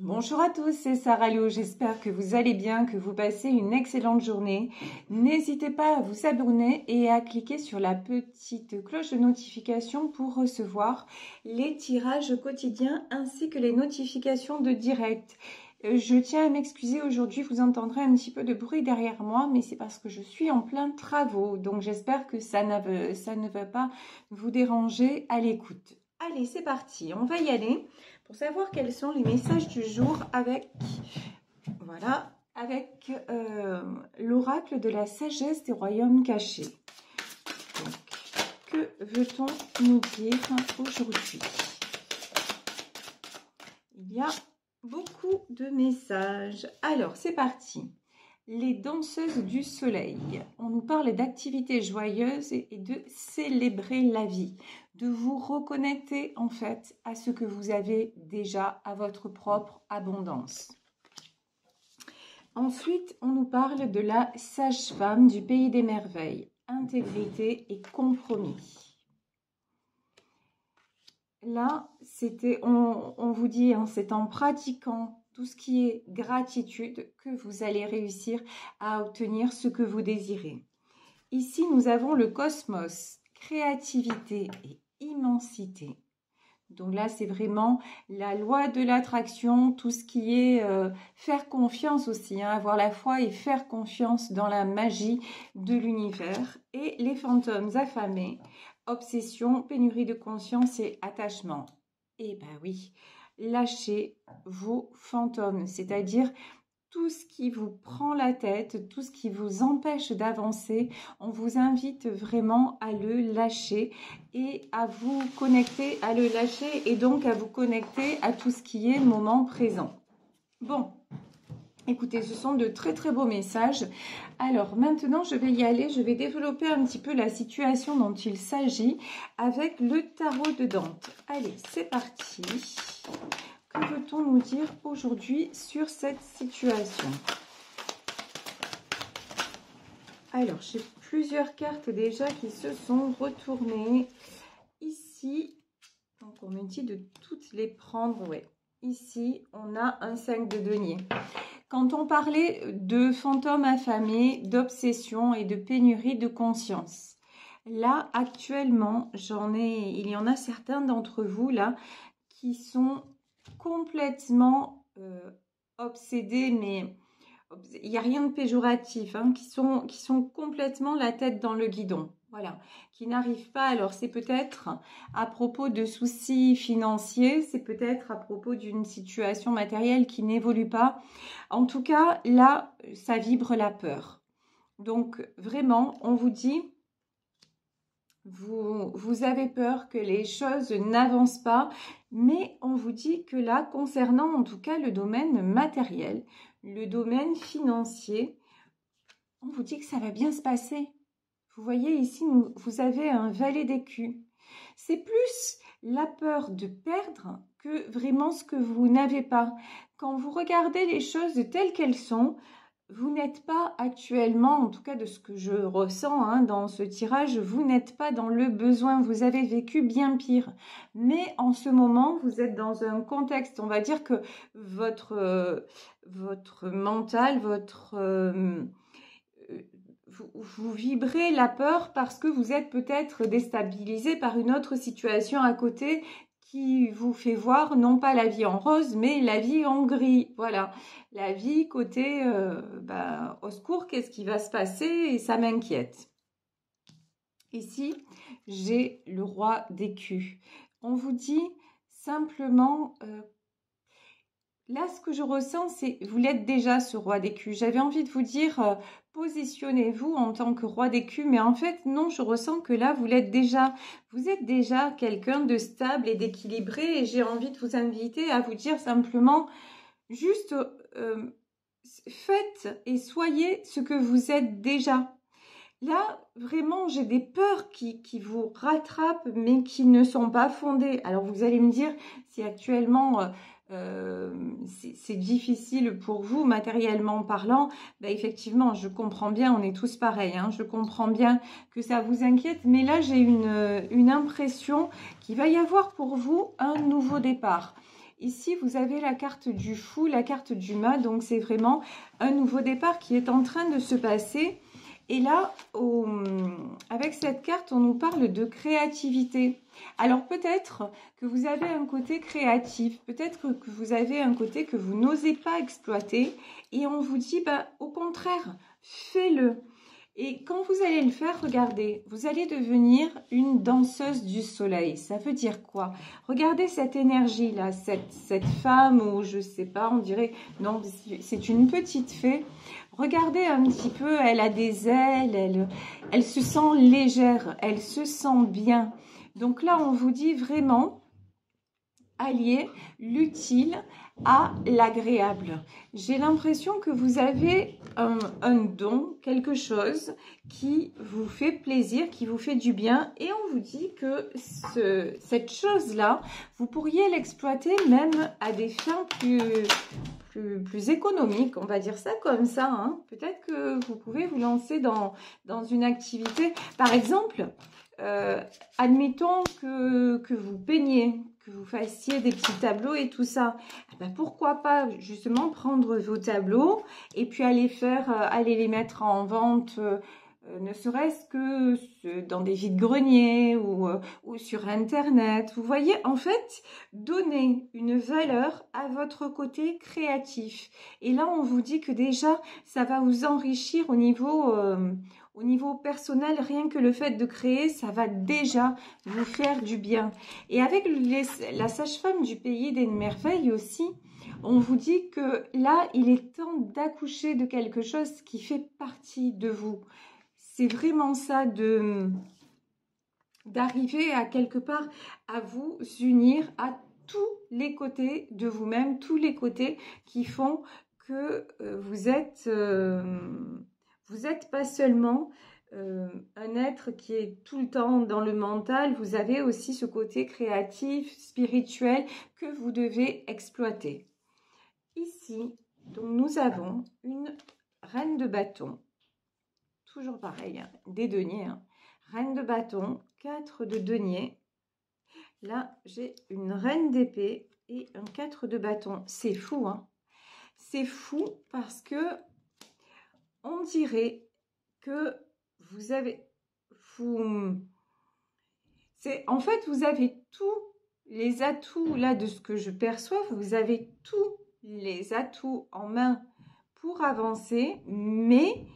Bonjour à tous, c'est Sarah Lou, j'espère que vous allez bien, que vous passez une excellente journée. N'hésitez pas à vous abonner et à cliquer sur la petite cloche de notification pour recevoir les tirages quotidiens ainsi que les notifications de direct. Je tiens à m'excuser aujourd'hui, vous entendrez un petit peu de bruit derrière moi, mais c'est parce que je suis en plein travaux, donc j'espère que ça ne va pas vous déranger à l'écoute. Allez, c'est parti, on va y aller. Pour savoir quels sont les messages du jour avec l'oracle de la sagesse des royaumes cachés. Donc, que veut-on nous dire aujourd'hui? Il y a beaucoup de messages. Alors, c'est parti. Les danseuses du soleil. On nous parle d'activités joyeuses et de célébrer la vie, de vous reconnecter en fait à ce que vous avez déjà, à votre propre abondance. Ensuite, on nous parle de la sage-femme du pays des merveilles, intégrité et compromis. Là, on vous dit, hein, c'est en pratiquant tout ce qui est gratitude que vous allez réussir à obtenir ce que vous désirez. Ici, nous avons le cosmos, créativité et immensité. Donc là, c'est vraiment la loi de l'attraction, tout ce qui est faire confiance aussi, hein, avoir la foi et faire confiance dans la magie de l'univers. Et les fantômes affamés, obsession, pénurie de conscience et attachement. Eh ben oui, lâchez vos fantômes, c'est-à-dire tout ce qui vous prend la tête, tout ce qui vous empêche d'avancer, on vous invite vraiment à le lâcher et à vous connecter, à le lâcher et donc à vous connecter à tout ce qui est moment présent. Bon, écoutez, ce sont de très très beaux messages. Alors maintenant, je vais y aller, je vais développer un petit peu la situation dont il s'agit avec le tarot de Dante. Allez, c'est parti. Que peut-on nous dire aujourd'hui sur cette situation? Alors, j'ai plusieurs cartes déjà qui se sont retournées. Ici, donc on me dit de toutes les prendre. Ouais. Ici, on a un 5 de denier. Quand on parlait de fantômes affamés, d'obsession et de pénurie de conscience, là, actuellement, il y en a certains d'entre vous, là, qui sont complètement obsédés, mais il n'y a rien de péjoratif, hein, qui sont complètement la tête dans le guidon, voilà, qui n'arrivent pas. Alors c'est peut-être à propos de soucis financiers, c'est peut-être à propos d'une situation matérielle qui n'évolue pas. En tout cas, là, ça vibre la peur. Donc vraiment, on vous dit, vous avez peur que les choses n'avancent pas, mais on vous dit que là, concernant en tout cas le domaine matériel, le domaine financier, on vous dit que ça va bien se passer. Vous voyez ici, vous avez un valet d'écus. C'est plus la peur de perdre que vraiment ce que vous n'avez pas. Quand vous regardez les choses telles qu'elles sont, vous n'êtes pas actuellement, en tout cas de ce que je ressens hein, dans ce tirage, vous n'êtes pas dans le besoin, vous avez vécu bien pire. Mais en ce moment, vous êtes dans un contexte, on va dire que votre mental, vous vibrez la peur parce que vous êtes peut-être déstabilisé par une autre situation à côté qui vous fait voir non pas la vie en rose, mais la vie en gris. Voilà, la vie côté au secours, qu'est-ce qui va se passer? Et ça m'inquiète. Ici, j'ai le roi d'écus. On vous dit simplement... là, ce que je ressens, c'est vous l'êtes déjà ce roi d'écus. J'avais envie de vous dire, positionnez-vous en tant que roi d'écus, mais en fait, non, je ressens que là, vous l'êtes déjà. Vous êtes déjà quelqu'un de stable et d'équilibré, et j'ai envie de vous inviter à vous dire simplement, juste, faites et soyez ce que vous êtes déjà. Là, vraiment, j'ai des peurs qui vous rattrapent, mais qui ne sont pas fondées. Alors, vous allez me dire, si actuellement... c'est difficile pour vous matériellement parlant, ben effectivement je comprends bien, on est tous pareils, hein, je comprends bien que ça vous inquiète, mais là j'ai une impression qu'il va y avoir pour vous un nouveau départ. Ici, vous avez la carte du fou, la carte du mât. Donc, c'est vraiment un nouveau départ qui est en train de se passer. Et là, avec cette carte, on nous parle de créativité. Alors, peut-être que vous avez un côté créatif. Peut-être que vous avez un côté que vous n'osez pas exploiter. Et on vous dit, bah, au contraire, fais-le. Et quand vous allez le faire, regardez, vous allez devenir une danseuse du soleil. Ça veut dire quoi? Regardez cette énergie-là, cette femme, ou je sais pas, on dirait, non, c'est une petite fée. Regardez un petit peu, elle a des ailes, elle se sent légère, elle se sent bien. Donc là, on vous dit vraiment, allier l'utile à l'agréable. J'ai l'impression que vous avez un don, quelque chose qui vous fait plaisir, qui vous fait du bien, et on vous dit que cette chose-là, vous pourriez l'exploiter même à des fins plus économiques, on va dire ça comme ça. Hein. Peut-être que vous pouvez vous lancer dans une activité, par exemple, admettons que vous peignez, que vous fassiez des petits tableaux et tout ça. Ben pourquoi pas justement prendre vos tableaux et puis aller les mettre en vente, ne serait-ce que dans des vides-greniers ou sur Internet. Vous voyez, en fait, donner une valeur à votre côté créatif. Et là, on vous dit que déjà, ça va vous enrichir au niveau personnel, rien que le fait de créer, ça va déjà vous faire du bien. Et avec la sage-femme du pays des merveilles aussi, on vous dit que là, il est temps d'accoucher de quelque chose qui fait partie de vous. C'est vraiment ça, d'arriver à quelque part à vous unir à tous les côtés de vous-même, tous les côtés qui font que vous êtes pas seulement un être qui est tout le temps dans le mental, vous avez aussi ce côté créatif, spirituel que vous devez exploiter. Ici, donc nous avons une reine de bâton, toujours pareil, hein, des deniers, hein. Reine de bâton, 4 de denier. Là, j'ai une reine d'épée et un 4 de bâton. C'est fou, hein. C'est fou parce que on dirait que vous avez... en fait, vous avez tous les atouts, là, de ce que je perçois, vous avez tous les atouts en main pour avancer, mais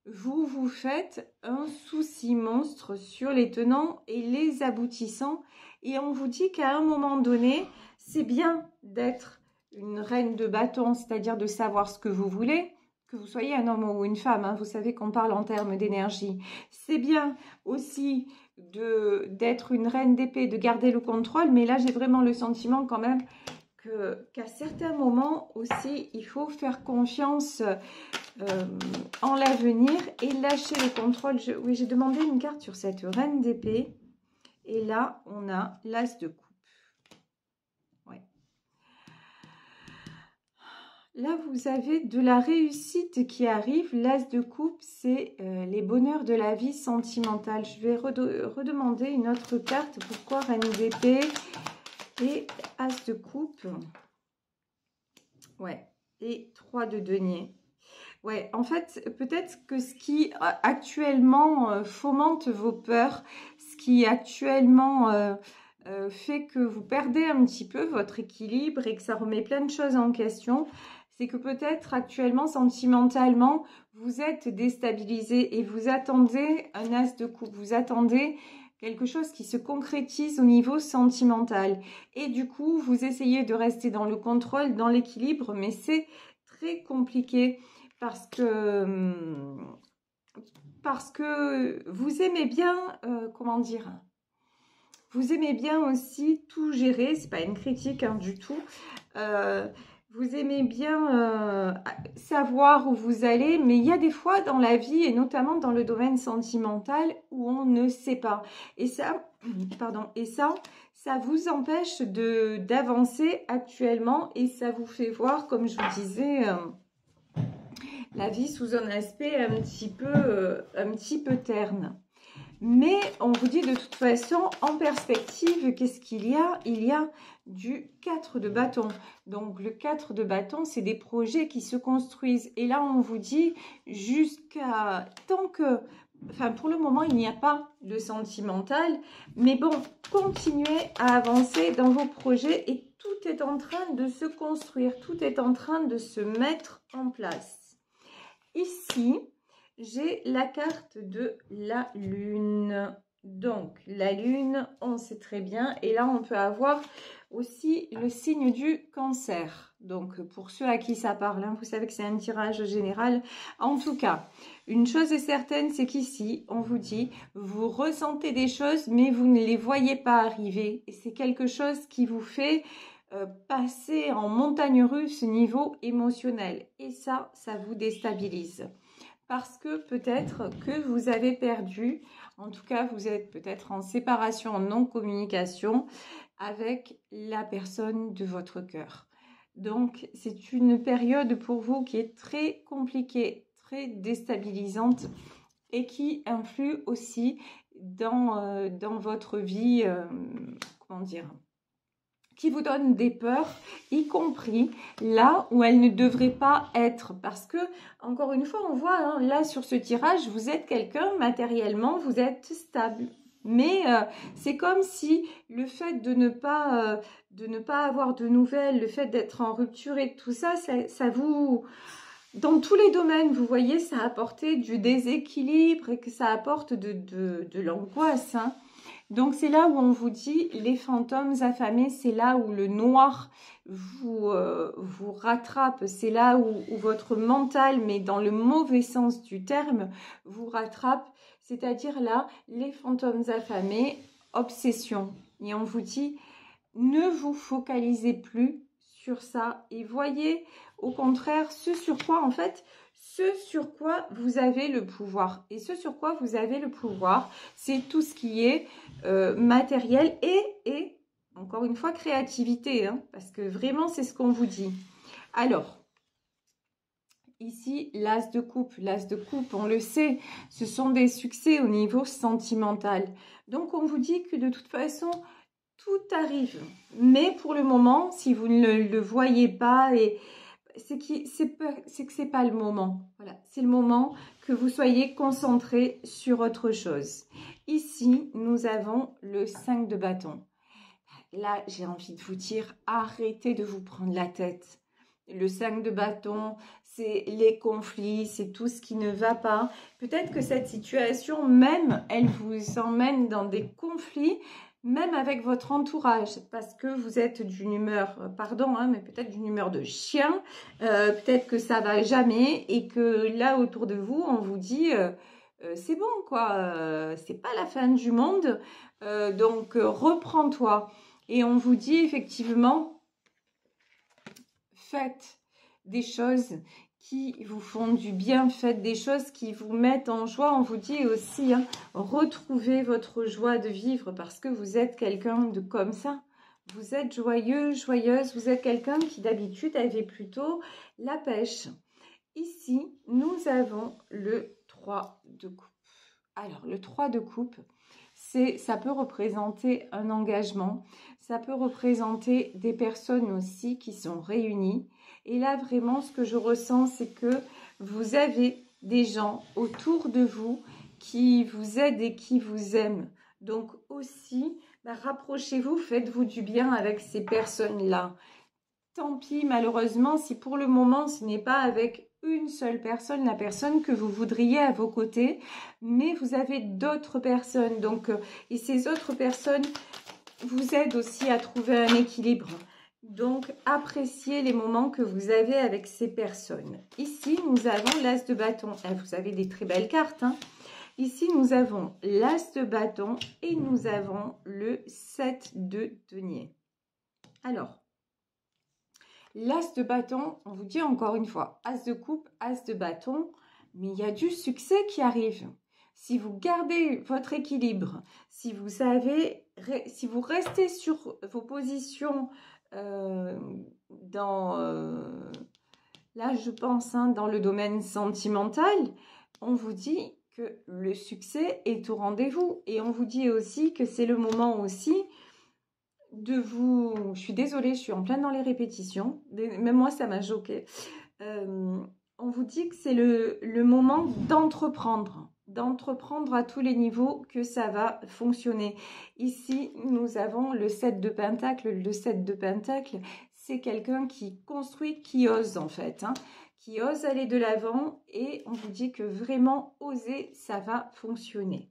vous vous faites un souci monstre sur les tenants et les aboutissants. Et on vous dit qu'à un moment donné, c'est bien d'être une reine de bâton, c'est-à-dire de savoir ce que vous voulez, que vous soyez un homme ou une femme, hein, vous savez qu'on parle en termes d'énergie. C'est bien aussi d'être une reine d'épée, de garder le contrôle, mais là j'ai vraiment le sentiment quand même qu'à certains moments aussi, il faut faire confiance en l'avenir et lâcher le contrôle. Oui, j'ai demandé une carte sur cette reine d'épée. Et là, on a l'as de coupe. Ouais. Là, vous avez de la réussite qui arrive. L'as de coupe, c'est les bonheurs de la vie sentimentale. Je vais redemander une autre carte. Pourquoi reine d'épée et as de coupe? Ouais. Et 3 de denier. Ouais, en fait, peut-être que ce qui actuellement fomente vos peurs, ce qui actuellement fait que vous perdez un petit peu votre équilibre et que ça remet plein de choses en question, c'est que peut-être actuellement, sentimentalement, vous êtes déstabilisé et vous attendez un as de coupe, vous attendez quelque chose qui se concrétise au niveau sentimental. Et du coup, vous essayez de rester dans le contrôle, dans l'équilibre, mais c'est très compliqué. Parce que vous aimez bien, comment dire, vous aimez bien aussi tout gérer, c'est pas une critique hein, du tout, vous aimez bien savoir où vous allez, mais il y a des fois dans la vie, et notamment dans le domaine sentimental, où on ne sait pas. Et ça, ça vous empêche d'avancer actuellement, et ça vous fait voir, comme je vous disais... la vie sous un aspect un petit peu terne. Mais on vous dit de toute façon, en perspective, qu'est-ce qu'il y a? Il y a du 4 de bâton. Donc, le 4 de bâton, c'est des projets qui se construisent. Et là, on vous dit jusqu'à tant que... Enfin, pour le moment, il n'y a pas de sentimental. Mais bon, continuez à avancer dans vos projets et tout est en train de se construire. Tout est en train de se mettre en place. Ici, j'ai la carte de la lune. Donc, la lune, on sait très bien. Et là, on peut avoir aussi le signe du cancer. Donc, pour ceux à qui ça parle, hein, vous savez que c'est un tirage général. En tout cas, une chose est certaine, c'est qu'ici, on vous dit, vous ressentez des choses, mais vous ne les voyez pas arriver. Et c'est quelque chose qui vous fait passer en montagne russe niveau émotionnel. Et ça vous déstabilise. Parce que peut-être que vous avez perdu, en tout cas vous êtes peut-être en séparation, en non-communication avec la personne de votre cœur. Donc c'est une période pour vous qui est très compliquée, très déstabilisante et qui influe aussi dans votre vie, comment dire, qui vous donne des peurs, y compris là où elles ne devraient pas être. Parce que, encore une fois, on voit, hein, là, sur ce tirage, vous êtes quelqu'un, matériellement, vous êtes stable. Mais c'est comme si le fait de ne pas avoir de nouvelles, le fait d'être en rupture et tout ça, ça vous... Dans tous les domaines, vous voyez, ça a apporté du déséquilibre et que ça apporte de l'angoisse, hein. Donc, c'est là où on vous dit, les fantômes affamés, c'est là où le noir vous rattrape. C'est là où votre mental, mais dans le mauvais sens du terme, vous rattrape. C'est-à-dire là, les fantômes affamés, obsession. Et on vous dit, ne vous focalisez plus sur ça. Et voyez, au contraire, ce sur quoi, en fait... Ce sur quoi vous avez le pouvoir. Et ce sur quoi vous avez le pouvoir, c'est tout ce qui est matériel et, encore une fois, créativité. Hein, parce que vraiment, c'est ce qu'on vous dit. Alors, ici, l'as de coupe. L'as de coupe, on le sait, ce sont des succès au niveau sentimental. Donc, on vous dit que de toute façon... Tout arrive. Mais pour le moment, si vous ne le voyez pas... c'est que c'est pas le moment. Voilà, c'est le moment que vous soyez concentré sur autre chose. Ici, nous avons le 5 de bâton. Là, j'ai envie de vous dire, arrêtez de vous prendre la tête. Le 5 de bâton, c'est les conflits, c'est tout ce qui ne va pas. Peut-être que cette situation même, elle vous emmène dans des conflits, même avec votre entourage, parce que vous êtes d'une humeur, pardon, hein, mais peut-être d'une humeur de chien, peut-être que ça va jamais, et que là, autour de vous, on vous dit, c'est bon, quoi, c'est pas la fin du monde, donc reprends-toi. Et on vous dit, effectivement, faites des choses qui vous font du bien, faites des choses qui vous mettent en joie. On vous dit aussi, hein, retrouvez votre joie de vivre parce que vous êtes quelqu'un de comme ça. Vous êtes joyeux, joyeuse, vous êtes quelqu'un qui d'habitude avait plutôt la pêche. Ici, nous avons le 3 de coupe. Alors, le 3 de coupe, ça peut représenter un engagement, ça peut représenter des personnes aussi qui sont réunies. Et là, vraiment, ce que je ressens, c'est que vous avez des gens autour de vous qui vous aident et qui vous aiment. Donc aussi, rapprochez-vous, faites-vous du bien avec ces personnes-là. Tant pis, malheureusement, si pour le moment, ce n'est pas avec une seule personne, la personne que vous voudriez à vos côtés, mais vous avez d'autres personnes. Donc, et ces autres personnes vous aident aussi à trouver un équilibre. Donc, appréciez les moments que vous avez avec ces personnes. Ici, nous avons l'as de bâton. Vous avez des très belles cartes, hein. Ici, nous avons l'as de bâton et nous avons le 7 de denier. Alors, l'as de bâton, on vous dit encore une fois, as de coupe, as de bâton, mais il y a du succès qui arrive. Si vous gardez votre équilibre, si vous savez, si vous restez sur vos positions là je pense, hein, dans le domaine sentimental, on vous dit que le succès est au rendez-vous. Et on vous dit aussi que c'est le moment aussi de vous... Je suis désolée, je suis en plein dans les répétitions. Même moi, ça m'a choquée. On vous dit que c'est le moment d'entreprendre. D'entreprendre à tous les niveaux que ça va fonctionner. Ici, nous avons le 7 de Pentacle. Le 7 de Pentacle, c'est quelqu'un qui construit, qui ose en fait. Qui ose aller de l'avant et on vous dit que vraiment oser, ça va fonctionner.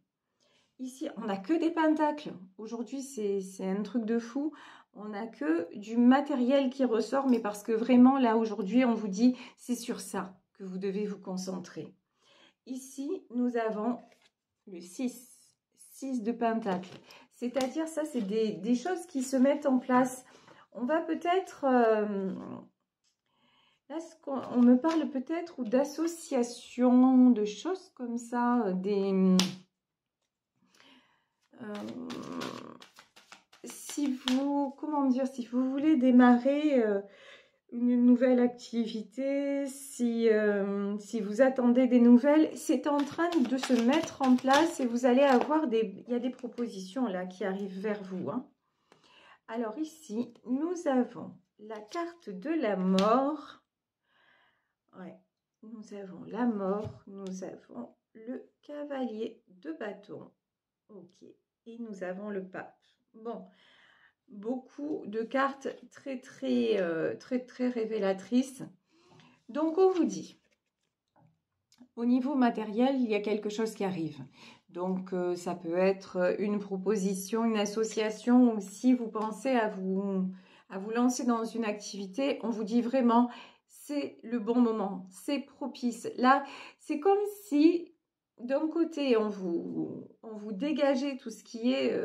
Ici, on n'a que des pentacles. Aujourd'hui, c'est un truc de fou. On n'a que du matériel qui ressort, mais parce que vraiment, là, aujourd'hui, on vous dit, c'est sur ça que vous devez vous concentrer. Ici, nous avons le 6 de pentacles. C'est-à-dire, ça, c'est des choses qui se mettent en place. On va peut-être... Là, on me parle peut-être ou d'associations, de choses comme ça, si vous, comment dire, si vous voulez démarrer une nouvelle activité, si vous attendez des nouvelles, c'est en train de se mettre en place et vous allez avoir il y a des propositions là qui arrivent vers vous. Alors ici, nous avons la carte de la mort. Ouais, nous avons la mort, nous avons le cavalier de bâton. Ok, et nous avons le pape. Bon, beaucoup de cartes très révélatrices. Donc, on vous dit, au niveau matériel, il y a quelque chose qui arrive. Donc, ça peut être une proposition, une association, ou si vous pensez à vous lancer dans une activité, on vous dit vraiment... C'est le bon moment, c'est propice. Là, c'est comme si, d'un côté, on vous dégageait tout ce qui est,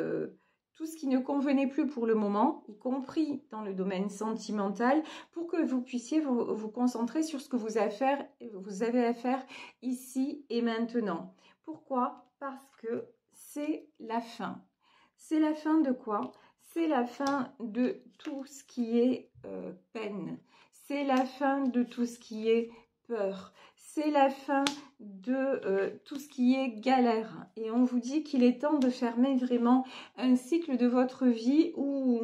tout ce qui ne convenait plus pour le moment, y compris dans le domaine sentimental, pour que vous puissiez vous concentrer sur ce que vous avez à faire ici et maintenant. Pourquoi? Parce que c'est la fin. C'est la fin de quoi? C'est la fin de tout ce qui est peine. C'est la fin de tout ce qui est peur. C'est la fin de tout ce qui est galère. Et on vous dit qu'il est temps de fermer vraiment un cycle de votre vie où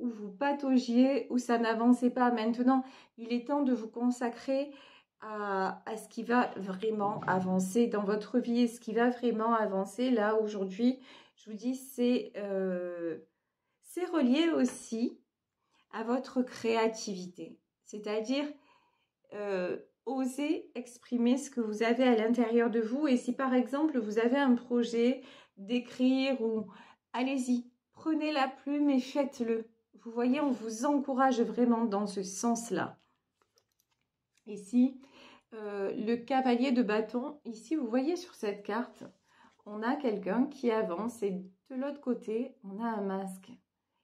vous pataugiez, où ça n'avançait pas. Maintenant, il est temps de vous consacrer à ce qui va vraiment avancer dans votre vie. Et ce qui va vraiment avancer là aujourd'hui, je vous dis, c'est relié aussi à votre créativité. C'est-à-dire, oser exprimer ce que vous avez à l'intérieur de vous. Et si par exemple, vous avez un projet d'écrire ou allez-y, prenez la plume et faites-le. Vous voyez, on vous encourage vraiment dans ce sens-là. Ici, le cavalier de bâton, ici, vous voyez sur cette carte, on a quelqu'un qui avance et de l'autre côté, on a un masque.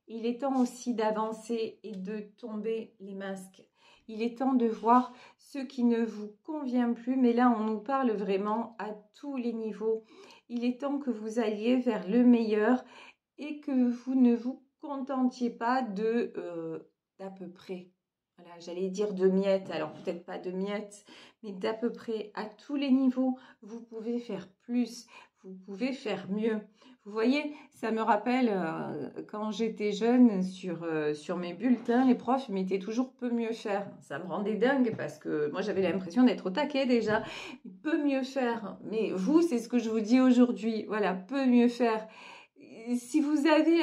Il est temps aussi d'avancer et de tomber les masques. Il est temps de voir ce qui ne vous convient plus, mais là, on nous parle vraiment à tous les niveaux. Il est temps que vous alliez vers le meilleur et que vous ne vous contentiez pas d'à peu près. Voilà, j'allais dire de miettes, alors peut-être pas de miettes, mais d'à peu près à tous les niveaux, vous pouvez faire plus, vous pouvez faire mieux. Vous voyez, ça me rappelle quand j'étais jeune sur mes bulletins, les profs mettaient toujours peut mieux faire. Ça me rendait dingue parce que moi j'avais l'impression d'être au taquet déjà. Peut mieux faire, mais vous, c'est ce que je vous dis aujourd'hui. Voilà, peut mieux faire. Si vous avez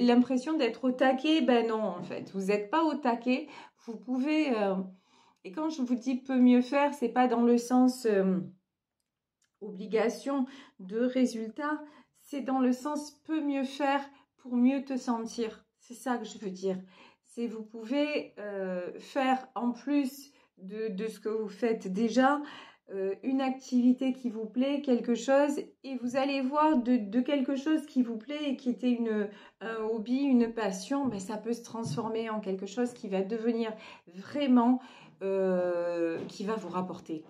l'impression d'être au taquet, ben non en fait, vous n'êtes pas au taquet. Vous pouvez, et quand je vous dis peut mieux faire, c'est pas dans le sens obligation de résultat, c'est dans le sens peut mieux faire pour mieux te sentir. C'est ça que je veux dire. C'est vous pouvez faire en plus de ce que vous faites déjà, une activité qui vous plaît, quelque chose, et vous allez voir de quelque chose qui vous plaît et qui était un hobby, une passion, ben ça peut se transformer en quelque chose qui va devenir vraiment, qui va vous rapporter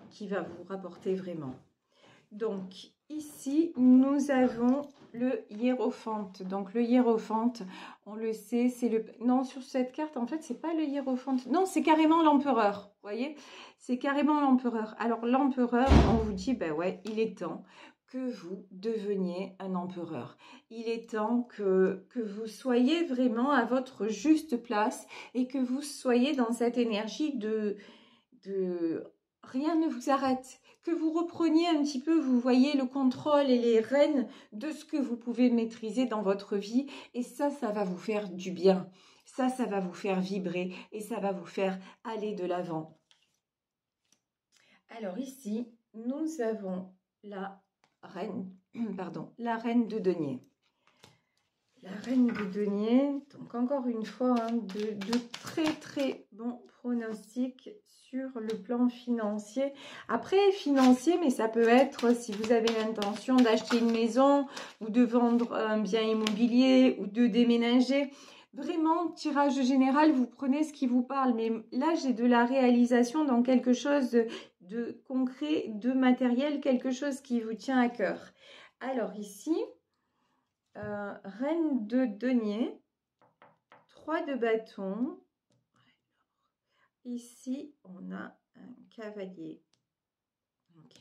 vraiment. Donc ici, nous avons le hiérophante. Donc le hiérophante, on le sait, c'est le... Non, sur cette carte, en fait, c'est pas le hiérophante. Non, c'est carrément l'empereur, vous voyez? C'est carrément l'empereur. Alors l'empereur, on vous dit, ben ouais, il est temps que vous deveniez un empereur. Il est temps que vous soyez vraiment à votre juste place et que vous soyez dans cette énergie de rien ne vous arrête. Que vous repreniez un petit peu, vous voyez, le contrôle et les rênes de ce que vous pouvez maîtriser dans votre vie. Et ça va vous faire du bien. Ça va vous faire vibrer et ça va vous faire aller de l'avant. Alors ici, nous avons la reine, pardon, la reine de denier. La reine de denier, donc encore une fois, hein, de très très bons pronostics sur le plan financier. Après, financier, mais ça peut être si vous avez l'intention d'acheter une maison ou de vendre un bien immobilier ou de déménager. Vraiment, tirage général, vous prenez ce qui vous parle. Mais là, j'ai de la réalisation dans quelque chose de concret, de matériel, quelque chose qui vous tient à cœur. Alors ici... reine de denier, 3 de bâton. Ici, on a un cavalier. Ok.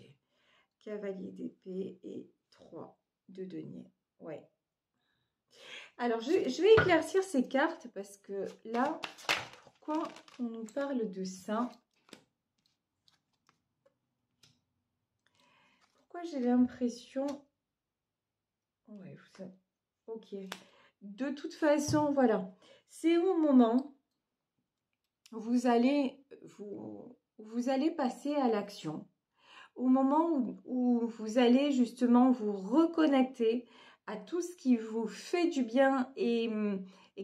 Cavalier d'épée et 3 de denier. Ouais. Alors, je vais éclaircir ces cartes parce que là, pourquoi on nous parle de ça? Pourquoi j'ai l'impression... Ouais, vous savez... Ok. De toute façon, voilà. C'est au moment où vous allez passer à l'action. Au moment où vous allez justement vous reconnecter à tout ce qui vous fait du bien et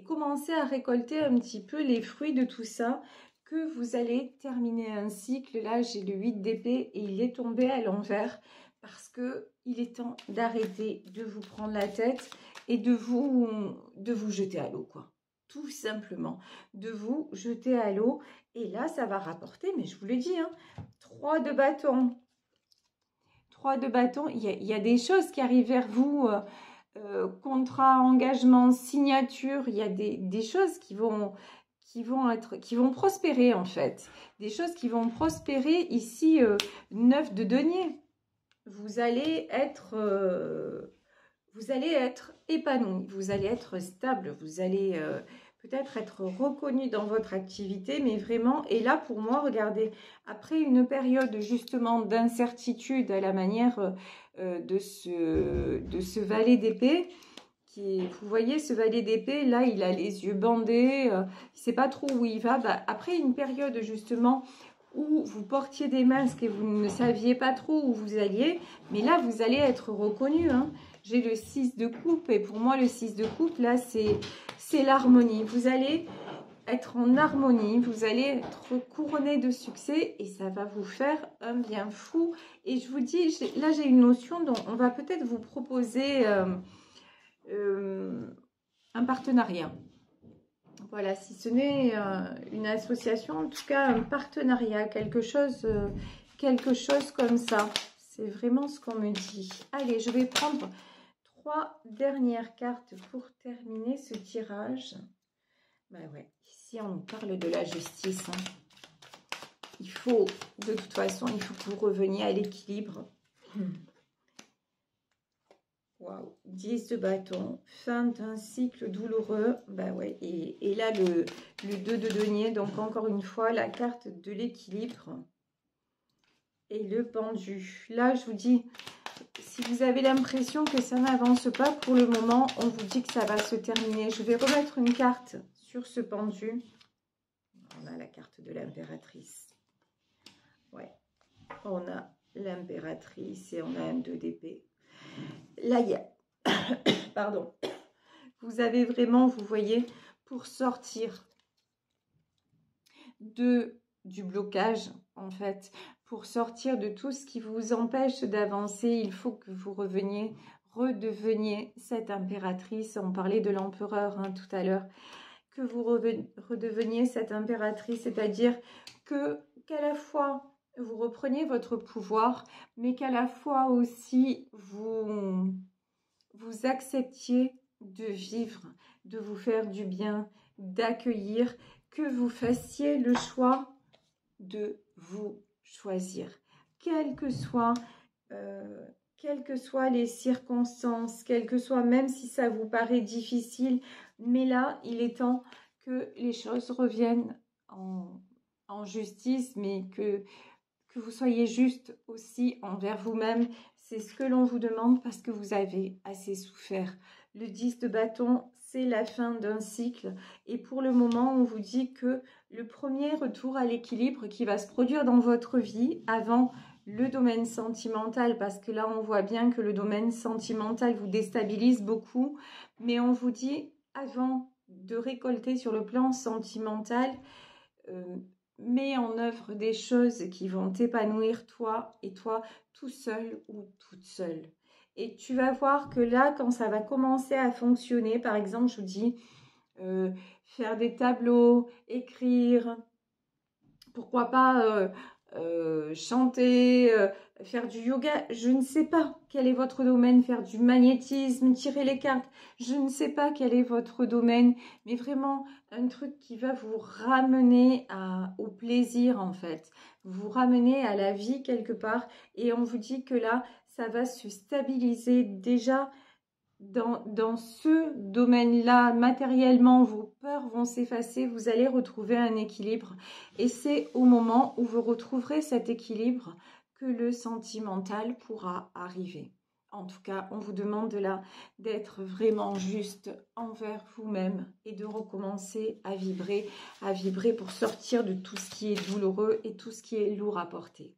commencer à récolter un petit peu les fruits de tout ça, que vous allez terminer un cycle. Là, j'ai le 8 d'épée et il est tombé à l'envers parce que il est temps d'arrêter de vous prendre la tête et de vous jeter à l'eau, quoi. Tout simplement, de vous jeter à l'eau. Et là, ça va rapporter, mais je vous l'ai dit, hein, 3 de bâton. 3 de bâton, il y a des choses qui arrivent vers vous, contrat, engagement, signature, il y a des choses qui vont prospérer en fait. Des choses qui vont prospérer ici, 9 de denier. Vous allez être épanoui, vous allez être stable, vous allez peut-être être reconnu dans votre activité, mais vraiment, et là pour moi, regardez, après une période justement d'incertitude à la manière de ce valet d'épée, vous voyez ce valet d'épée, là il a les yeux bandés, il ne sait pas trop où il va, bah, après une période justement où vous portiez des masques et vous ne saviez pas trop où vous alliez, mais là vous allez être reconnu, hein. J'ai le 6 de coupe et pour moi le 6 de coupe là c'est l'harmonie. Vous allez être en harmonie, vous allez être couronné de succès et ça va vous faire un bien fou. Et je vous dis, là j'ai une notion dont on va peut-être vous proposer un partenariat. Voilà, si ce n'est une association, en tout cas un partenariat, quelque chose comme ça. C'est vraiment ce qu'on me dit. Allez, je vais prendre 3 dernières cartes pour terminer ce tirage. Ben ouais, ici on nous parle de la justice, hein. Il faut, de toute façon, il faut que vous reveniez à l'équilibre. Waouh, 10 de bâton, fin d'un cycle douloureux. Bah ouais, et là le 2 de denier, donc encore une fois la carte de l'équilibre et le pendu. Là je vous dis, si vous avez l'impression que ça n'avance pas pour le moment, on vous dit que ça va se terminer. Je vais remettre une carte sur ce pendu. On a la carte de l'impératrice. Ouais, on a l'impératrice et on a un 2 d'épée. Là, il y a... Pardon. Vous avez vraiment, vous voyez, pour sortir du blocage, en fait, pour sortir de tout ce qui vous empêche d'avancer, il faut que vous redeveniez cette impératrice. On parlait de l'empereur hein, tout à l'heure. Que vous redeveniez cette impératrice, c'est-à-dire qu'à la fois vous repreniez votre pouvoir, mais qu'à la fois aussi vous vous acceptiez de vivre, de vous faire du bien, d'accueillir, que vous fassiez le choix de vous choisir, quelles que soient les circonstances, quelles que soient, même si ça vous paraît difficile, mais là, il est temps que les choses reviennent en justice, mais que vous soyez juste aussi envers vous-même. C'est ce que l'on vous demande parce que vous avez assez souffert. Le 10 de bâton, c'est la fin d'un cycle. Et pour le moment, on vous dit que le premier retour à l'équilibre qui va se produire dans votre vie avant le domaine sentimental, parce que là, on voit bien que le domaine sentimental vous déstabilise beaucoup. Mais on vous dit, avant de récolter sur le plan sentimental, mets en œuvre des choses qui vont t'épanouir toi et toi tout seul ou toute seule. Et tu vas voir que là, quand ça va commencer à fonctionner, par exemple, je vous dis, faire des tableaux, écrire, pourquoi pas chanter, faire du yoga, je ne sais pas quel est votre domaine, faire du magnétisme, tirer les cartes, je ne sais pas quel est votre domaine, mais vraiment un truc qui va vous ramener au plaisir en fait, vous ramener à la vie quelque part, et on vous dit que là, ça va se stabiliser déjà. Dans ce domaine-là, matériellement, vos peurs vont s'effacer, vous allez retrouver un équilibre. Et c'est au moment où vous retrouverez cet équilibre que le sentimental pourra arriver. En tout cas, on vous demande là d'être vraiment juste envers vous-même et de recommencer à vibrer pour sortir de tout ce qui est douloureux et tout ce qui est lourd à porter.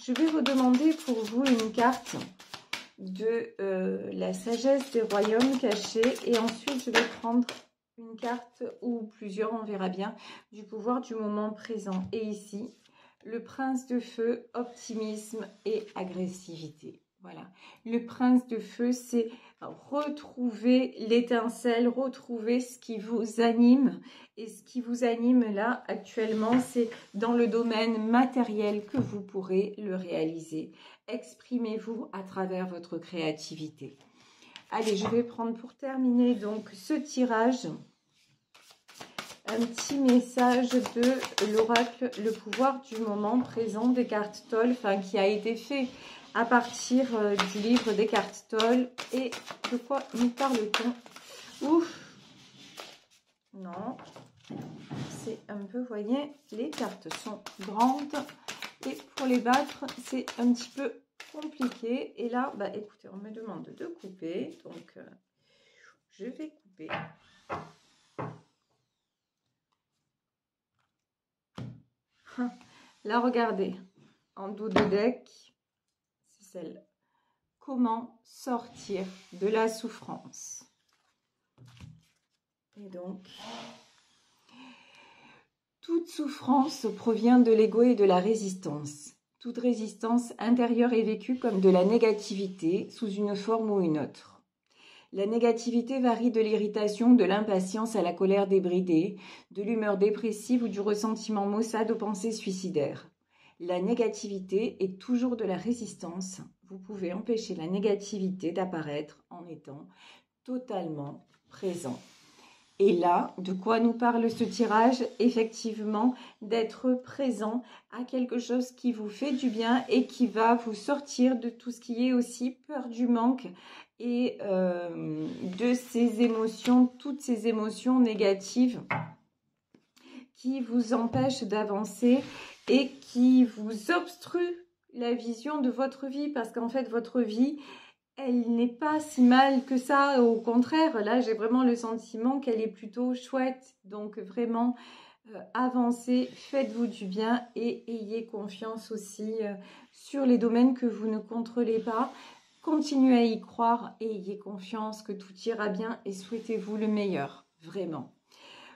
Je vais vous demander pour vous une carte de la sagesse des royaumes cachés, et ensuite je vais prendre une carte ou plusieurs, on verra bien, du pouvoir du moment présent. Et ici, le prince de feu, optimisme et agressivité. Voilà, le prince de feu, c'est retrouver l'étincelle, retrouver ce qui vous anime. Et ce qui vous anime là actuellement, c'est dans le domaine matériel que vous pourrez le réaliser. Exprimez-vous à travers votre créativité. Allez, je vais prendre pour terminer donc ce tirage un petit message de l'oracle, le pouvoir du moment présent des cartes Toll, enfin qui a été fait à partir du livre des cartes Toll. Et de quoi nous parle-t-on? Ouf, non, c'est un peu, voyez, les cartes sont grandes et pour les battre, c'est un petit peu compliqué. Et là, bah écoutez, on me demande de couper, donc je vais couper. Là, regardez, en dos de deck, c'est celle. Comment sortir de la souffrance? Et donc, toute souffrance provient de l'ego et de la résistance. Toute résistance intérieure est vécue comme de la négativité sous une forme ou une autre. La négativité varie de l'irritation, de l'impatience à la colère débridée, de l'humeur dépressive ou du ressentiment maussade aux pensées suicidaires. La négativité est toujours de la résistance. Vous pouvez empêcher la négativité d'apparaître en étant totalement présent. Et là, de quoi nous parle ce tirage? Effectivement, d'être présent à quelque chose qui vous fait du bien et qui va vous sortir de tout ce qui est aussi peur du manque et de ces émotions, toutes ces émotions négatives qui vous empêchent d'avancer et qui vous obstruent la vision de votre vie, parce qu'en fait, votre vie, elle n'est pas si mal que ça. Au contraire, là, j'ai vraiment le sentiment qu'elle est plutôt chouette. Donc, vraiment, avancez, faites-vous du bien et ayez confiance aussi sur les domaines que vous ne contrôlez pas. Continuez à y croire et ayez confiance que tout ira bien et souhaitez-vous le meilleur, vraiment.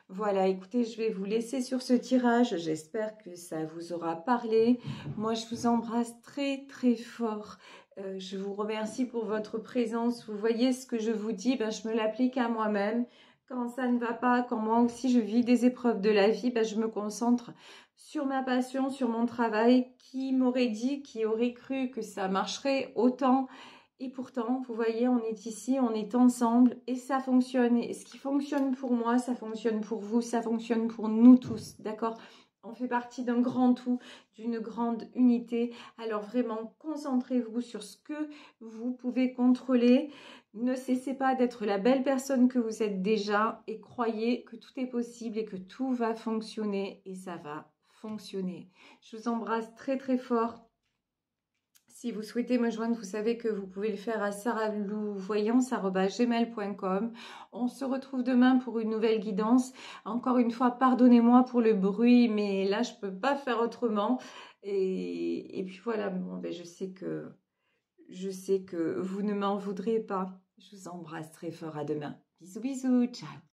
Voilà, écoutez, je vais vous laisser sur ce tirage. J'espère que ça vous aura parlé. Moi, je vous embrasse très, très fort. Je vous remercie pour votre présence. Vous voyez ce que je vous dis, ben, je me l'applique à moi-même. Quand ça ne va pas, quand moi aussi je vis des épreuves de la vie, ben, je me concentre sur ma passion, sur mon travail. Qui m'aurait dit, qui aurait cru que ça marcherait autant? Et pourtant, vous voyez, on est ici, on est ensemble et ça fonctionne. Et ce qui fonctionne pour moi, ça fonctionne pour vous, ça fonctionne pour nous tous, d'accord? On fait partie d'un grand tout, d'une grande unité. Alors vraiment, concentrez-vous sur ce que vous pouvez contrôler. Ne cessez pas d'être la belle personne que vous êtes déjà et croyez que tout est possible et que tout va fonctionner et ça va fonctionner. Je vous embrasse très très fort. Si vous souhaitez me joindre, vous savez que vous pouvez le faire à sarahlouvoyance@gmail.com. On se retrouve demain pour une nouvelle guidance. Encore une fois, pardonnez-moi pour le bruit, mais là, je ne peux pas faire autrement. Et puis voilà, bon, ben, je sais que vous ne m'en voudrez pas. Je vous embrasse très fort. À demain. Bisous, bisous. Ciao.